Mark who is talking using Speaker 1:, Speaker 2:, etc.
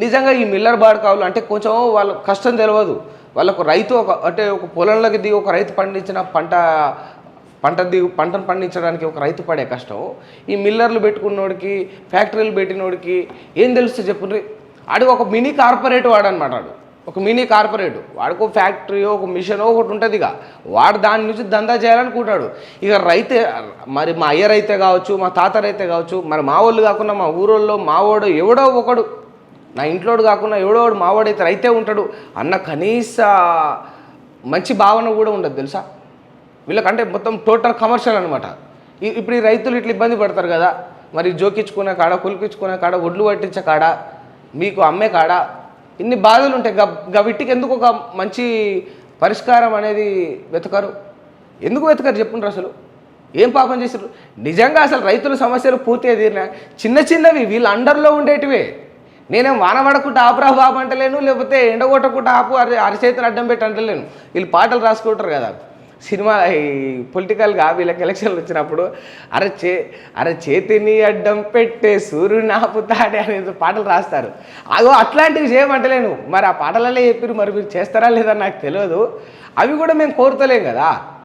Speaker 1: నిజంగా ఈ మిల్లర్ బాడకావులు అంటే కొంచెం వాళ్ళ కష్టం తెలియదు. వాళ్ళకు రైతు అంటే ఒక పొలంలోకి దిగి ఒక రైతు పండించిన పంటను పండించడానికి ఒక రైతు పడే కష్టం ఈ మిల్లర్లు పెట్టుకున్నోడికి, ఫ్యాక్టరీలు పెట్టినోడికి ఏం తెలుస్తుంది చెప్పుండ్రి. ఆడికి ఒక మినీ కార్పొరేట్ వాడనమాట. ఒక మినీ కార్పొరేట్ వాడికి ఒక ఫ్యాక్టరీ, ఒక మిషన్ ఒకటి ఉంటుంది. ఇక వాడు దాని నుంచి దందా చేయాలనుకుంటాడు. ఇక రైతే మరి మా అయ్య రైతే కావచ్చు, మా తాత రైతే కావచ్చు, మరి మా వాళ్ళు కాకుండా మా ఊరోళ్ళు మావోడు ఎవడో ఒకడు, నా ఇంట్లోడు కాకుండా ఎవడో మావాడైతే రైతే ఉంటాడు అన్న కనీస మంచి భావన కూడా ఉండదు తెలుసా వీళ్ళకంటే. మొత్తం టోటల్ కమర్షియల్ అనమాట. ఇప్పుడు ఈ రైతులు ఇట్లా ఇబ్బంది పడతారు కదా, మరి జోకించుకునే కాడ, కులిపించుకునే కాడ, ఒడ్లు పట్టించే కాడ, మీకు అమ్మే కాడ ఇన్ని బాధలు ఉంటాయి. వీటికి ఎందుకు ఒక మంచి పరిష్కారం అనేది వెతకరు? ఎందుకు వెతకరు చెప్పుండ్రు? అసలు ఏం పాపం చేశారు నిజంగా? అసలు రైతుల సమస్యలు పూర్తిగా తీరినా చిన్న చిన్నవి వీళ్ళ అండర్లో ఉండేటివే. నేనేం వాన పడకుండా ఆపురా బాబు అంటలేను, లేకపోతే ఎండగొట్టకుండా ఆపు అరిచేతులు అడ్డం పెట్టి అంటలేను. వీళ్ళు పాటలు రాసుకుంటారు కదా సినిమా ఈ పొలిటికల్గా, వీళ్ళకి ఎలక్షన్లు వచ్చినప్పుడు అరే చేతిని అడ్డం పెట్టే సూర్యుని ఆపుతాడే అనేది పాటలు రాస్తారు. అగో అట్లాంటివి చేయమంటలేను. మరి ఆ పాటలలో చెప్పారు, మరి మీరు చేస్తారా లేదా నాకు తెలియదు. అవి కూడా మేము కోరుతలేం కదా.